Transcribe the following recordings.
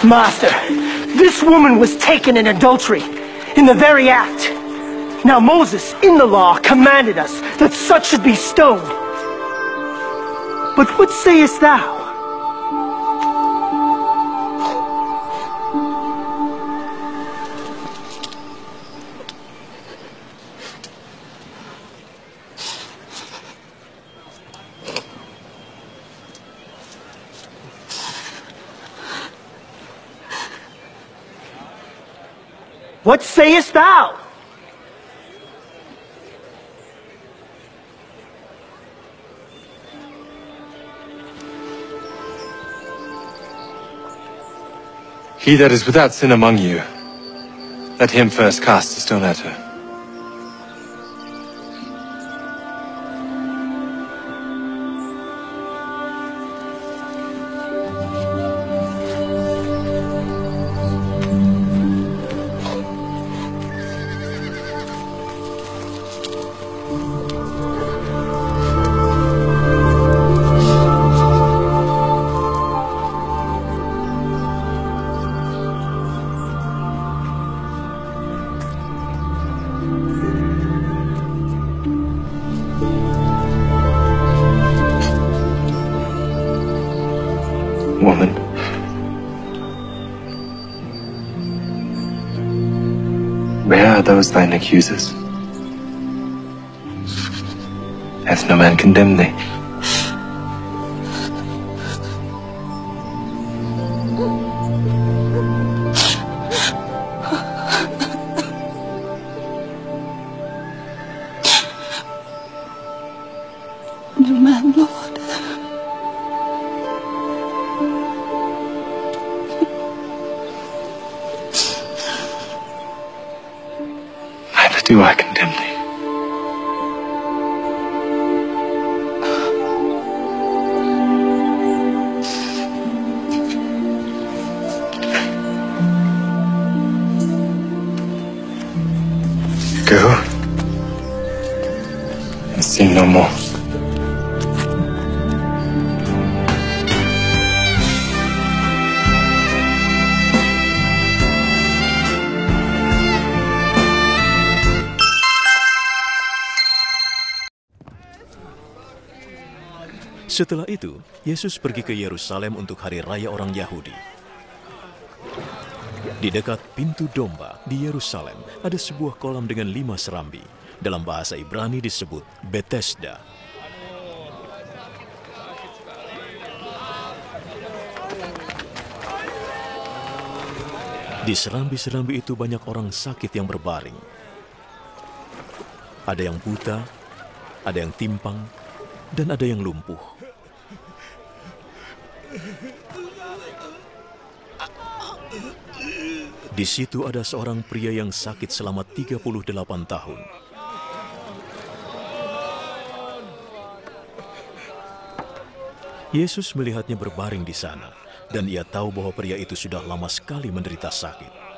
Master, this woman was taken in adultery, in the very act. Now Moses, in the law, commanded us that such should be stoned. But what sayest thou? What sayest thou? He that is without sin among you, let him first cast a stone at her. Woman, where are those thine accusers? Hath no man condemned thee? No man, Lord. Do I condemn thee? Go and sin no more. Setelah itu, Yesus pergi ke Yerusalem untuk hari raya orang Yahudi. Di dekat pintu domba di Yerusalem ada sebuah kolam dengan 5 serambi. Dalam bahasa Ibrani disebut Bethesda. Di serambi-serambi itu banyak orang sakit yang berbaring. Ada yang buta, ada yang timpang, dan ada yang lumpuh. Di situ ada seorang pria yang sakit selama 38 tahun. Yesus melihatnya berbaring di sana, dan ia tahu bahwa pria itu sudah lama sekali menderita sakit.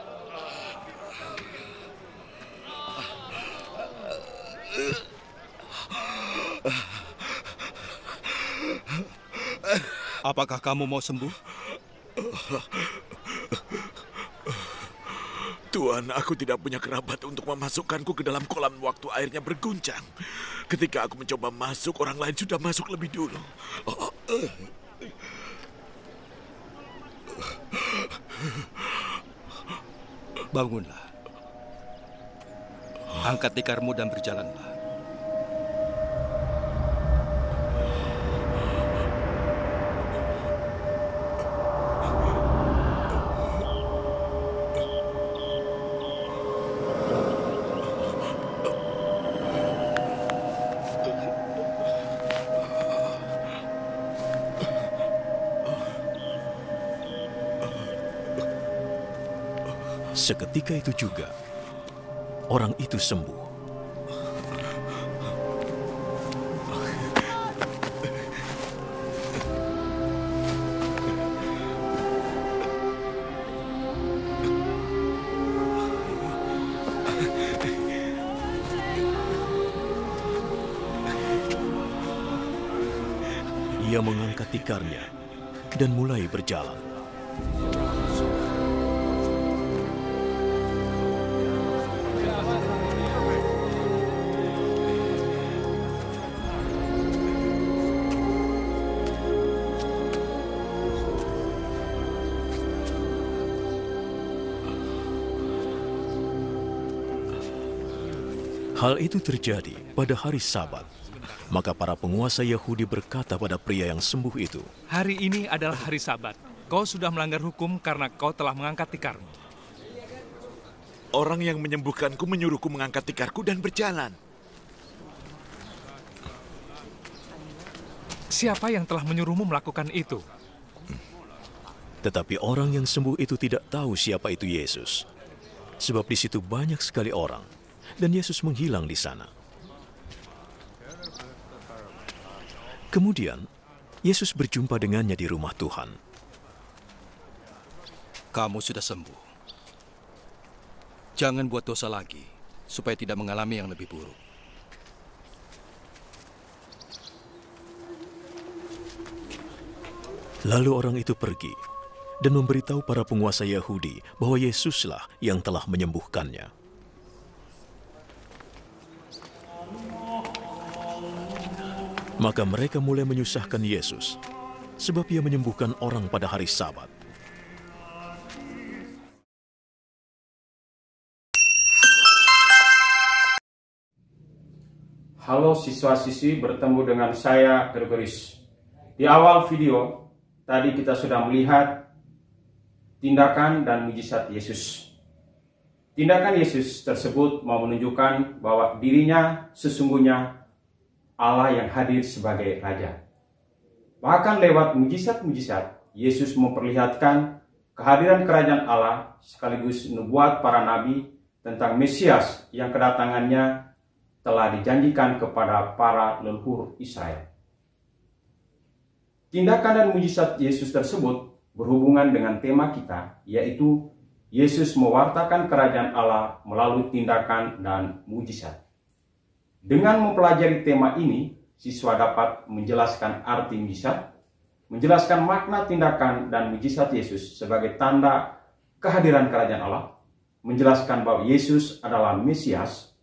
Apakah kamu mau sembuh? Tuhan, aku tidak punya kerabat untuk memasukkanku ke dalam kolam waktu airnya berguncang. Ketika aku mencoba masuk, orang lain sudah masuk lebih dulu. Bangunlah. Angkat tikarmu dan berjalanlah. Seketika itu juga, orang itu sembuh. Ia mengangkat tikarnya dan mulai berjalan. Hal itu terjadi pada hari Sabat. Maka para penguasa Yahudi berkata pada pria yang sembuh itu, Hari ini adalah hari Sabat. Kau sudah melanggar hukum karena kau telah mengangkat tikarmu. Orang yang menyembuhkanku menyuruhku mengangkat tikarku dan berjalan. Siapa yang telah menyuruhmu melakukan itu? Tetapi orang yang sembuh itu tidak tahu siapa itu Yesus. Sebab di situ banyak sekali orang, dan Yesus menghilang di sana. Kemudian, Yesus berjumpa dengannya di rumah Tuhan. Kamu sudah sembuh. Jangan buat dosa lagi, supaya tidak mengalami yang lebih buruk. Lalu orang itu pergi dan memberitahu para penguasa Yahudi bahwa Yesuslah yang telah menyembuhkannya. Maka mereka mulai menyusahkan Yesus, sebab ia menyembuhkan orang pada hari Sabat. Halo siswa-siswi, bertemu dengan saya, Gregoris. Di awal video, tadi kita sudah melihat tindakan dan mujizat Yesus. Tindakan Yesus tersebut mau menunjukkan bahwa dirinya sesungguhnya Allah yang hadir sebagai Raja. Bahkan lewat mujizat-mujizat, Yesus memperlihatkan kehadiran kerajaan Allah sekaligus nubuat para nabi tentang Mesias yang kedatangannya telah dijanjikan kepada para leluhur Israel. Tindakan dan mujizat Yesus tersebut berhubungan dengan tema kita, yaitu Yesus mewartakan kerajaan Allah melalui tindakan dan mujizat. Dengan mempelajari tema ini, siswa dapat menjelaskan arti mujizat, menjelaskan makna tindakan dan mujizat Yesus sebagai tanda kehadiran kerajaan Allah, menjelaskan bahwa Yesus adalah Mesias,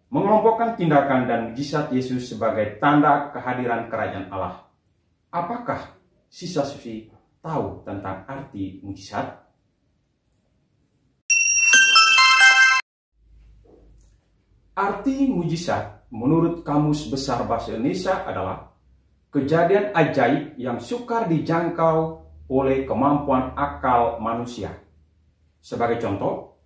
mengelompokkan tindakan dan mujizat Yesus sebagai tanda kehadiran kerajaan Allah. Apakah siswa-siswi tahu tentang arti mujizat? Arti mujizat menurut Kamus Besar Bahasa Indonesia adalah kejadian ajaib yang sukar dijangkau oleh kemampuan akal manusia. Sebagai contoh,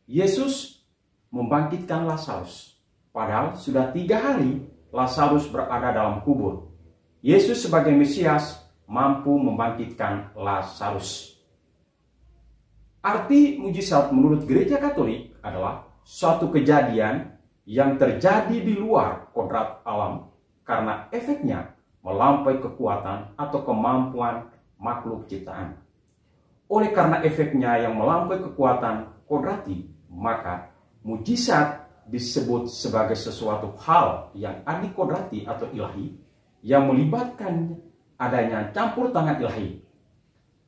Yesus membangkitkan Lazarus. Padahal sudah 3 hari Lazarus berada dalam kubur. Yesus sebagai Mesias mampu membangkitkan Lazarus. Arti mujizat menurut Gereja Katolik adalah suatu kejadian yang terjadi di luar kodrat alam karena efeknya melampaui kekuatan atau kemampuan makhluk ciptaan. Oleh karena efeknya yang melampaui kekuatan kodrati, maka mujizat disebut sebagai sesuatu hal yang adikodrati atau ilahi yang melibatkan adanya campur tangan ilahi.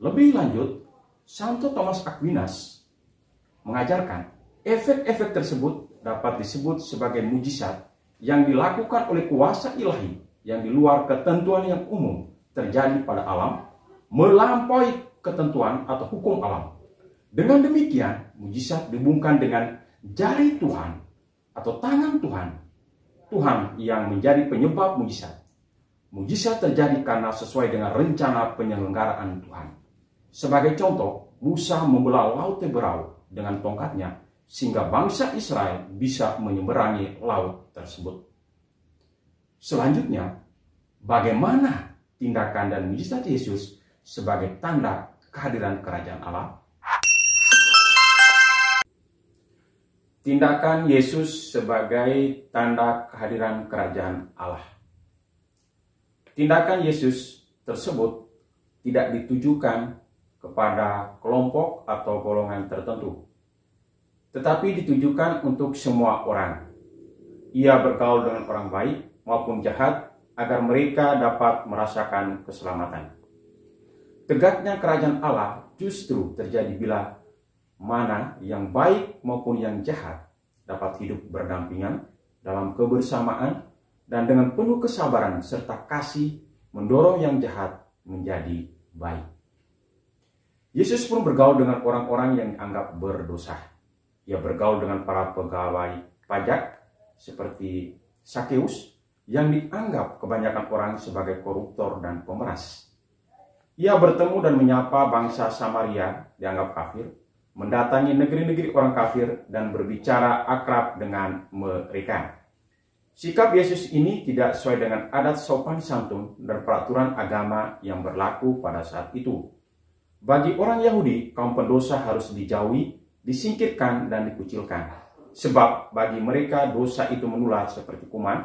Lebih lanjut, Santo Thomas Aquinas mengajarkan efek-efek tersebut dapat disebut sebagai mujizat yang dilakukan oleh kuasa ilahi yang di luar ketentuan yang umum terjadi pada alam, melampaui ketentuan atau hukum alam. Dengan demikian, mujizat dihubungkan dengan jari Tuhan atau tangan Tuhan. Tuhan yang menjadi penyebab mujizat. Mujizat terjadi karena sesuai dengan rencana penyelenggaraan Tuhan. Sebagai contoh, Musa membelah laut Teberau dengan tongkatnya sehingga bangsa Israel bisa menyeberangi laut tersebut. Selanjutnya, bagaimana tindakan dan mujizat Yesus sebagai tanda kehadiran kerajaan Allah? Tindakan Yesus sebagai tanda kehadiran kerajaan Allah. Tindakan Yesus tersebut tidak ditujukan kepada kelompok atau golongan tertentu, tetapi ditujukan untuk semua orang. Ia bergaul dengan orang baik maupun jahat agar mereka dapat merasakan keselamatan. Tegaknya kerajaan Allah justru terjadi bila mana yang baik maupun yang jahat dapat hidup berdampingan dalam kebersamaan dan dengan penuh kesabaran serta kasih mendorong yang jahat menjadi baik. Yesus pun bergaul dengan orang-orang yang dianggap berdosa. Ia bergaul dengan para pegawai pajak, seperti Sakeus yang dianggap kebanyakan orang sebagai koruptor dan pemeras. Ia bertemu dan menyapa bangsa Samaria dianggap kafir, mendatangi negeri-negeri orang kafir dan berbicara akrab dengan mereka. Sikap Yesus ini tidak sesuai dengan adat sopan santun dan peraturan agama yang berlaku pada saat itu. Bagi orang Yahudi, kaum pendosa harus dijauhi, disingkirkan, dan dikucilkan. Sebab bagi mereka dosa itu menular seperti kuman,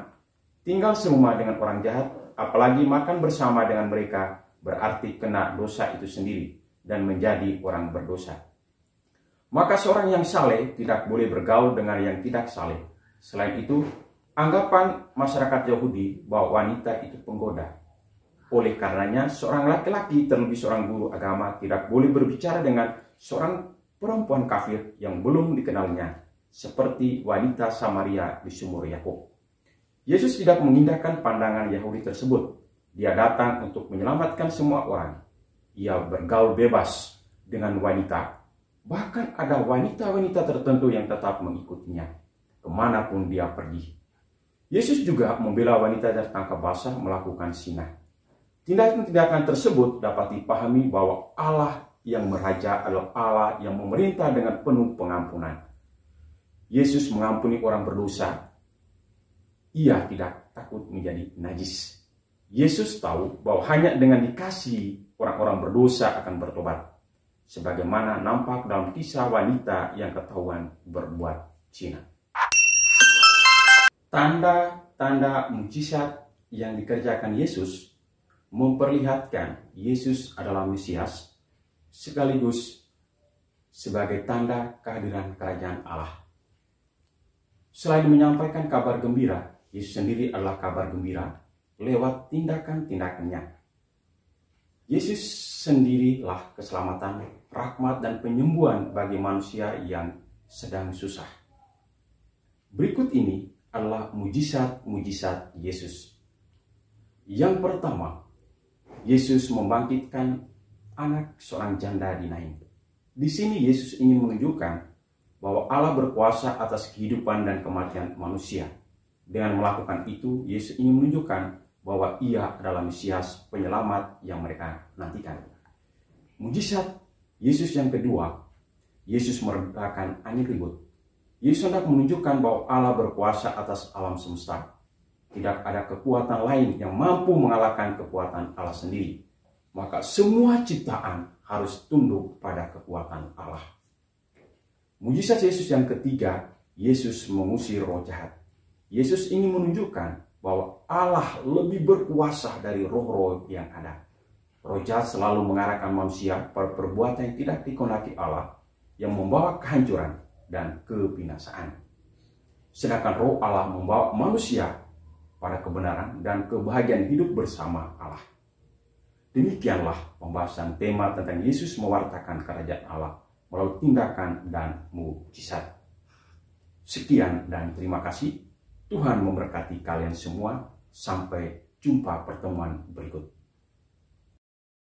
tinggal serumah dengan orang jahat, apalagi makan bersama dengan mereka, berarti kena dosa itu sendiri dan menjadi orang berdosa. Maka seorang yang saleh tidak boleh bergaul dengan yang tidak saleh. Selain itu, anggapan masyarakat Yahudi bahwa wanita itu penggoda. Oleh karenanya, seorang laki-laki, terlebih seorang guru agama, tidak boleh berbicara dengan seorang perempuan kafir yang belum dikenalnya, seperti wanita Samaria di sumur Yakub. Yesus tidak mengindahkan pandangan Yahudi tersebut. Dia datang untuk menyelamatkan semua orang. Ia bergaul bebas dengan wanita. Bahkan ada wanita-wanita tertentu yang tetap mengikutinya kemanapun dia pergi. Yesus juga membela wanita yang tertangkap basah melakukan zina. Tindakan-tindakan tersebut dapat dipahami bahwa Allah yang meraja adalah Allah yang memerintah dengan penuh pengampunan. Yesus mengampuni orang berdosa. Ia tidak takut menjadi najis. Yesus tahu bahwa hanya dengan dikasih orang-orang berdosa akan bertobat. Sebagaimana nampak dalam kisah wanita yang ketahuan berbuat zina. Tanda-tanda mujizat yang dikerjakan Yesus memperlihatkan Yesus adalah Mesias sekaligus sebagai tanda kehadiran kerajaan Allah. Selain menyampaikan kabar gembira, Yesus sendiri adalah kabar gembira lewat tindakan-tindakannya. Yesus sendirilah keselamatan, rahmat, dan penyembuhan bagi manusia yang sedang susah. Berikut ini adalah mujizat-mujizat Yesus. Yang pertama, Yesus membangkitkan anak seorang janda di Nain. Di sini Yesus ingin menunjukkan bahwa Allah berkuasa atas kehidupan dan kematian manusia. Dengan melakukan itu, Yesus ingin menunjukkan bahwa Ia adalah Mesias penyelamat yang mereka nantikan. Mujizat Yesus yang kedua, Yesus meredakan angin ribut. Yesus hendak menunjukkan bahwa Allah berkuasa atas alam semesta. Tidak ada kekuatan lain yang mampu mengalahkan kekuatan Allah sendiri. Maka semua ciptaan harus tunduk pada kekuatan Allah. Mujizat Yesus yang ketiga, Yesus mengusir roh jahat. Yesus ingin menunjukkan bahwa Allah lebih berkuasa dari roh-roh yang ada. Roh jahat selalu mengarahkan manusia pada perbuatan yang tidak dikehendaki Allah, yang membawa kehancuran dan kebinasaan. Sedangkan roh Allah membawa manusia pada kebenaran dan kebahagiaan hidup bersama Allah. Demikianlah pembahasan tema tentang Yesus mewartakan kerajaan Allah melalui tindakan dan mujizat. Sekian dan terima kasih. Tuhan memberkati kalian semua. Sampai jumpa pertemuan berikut.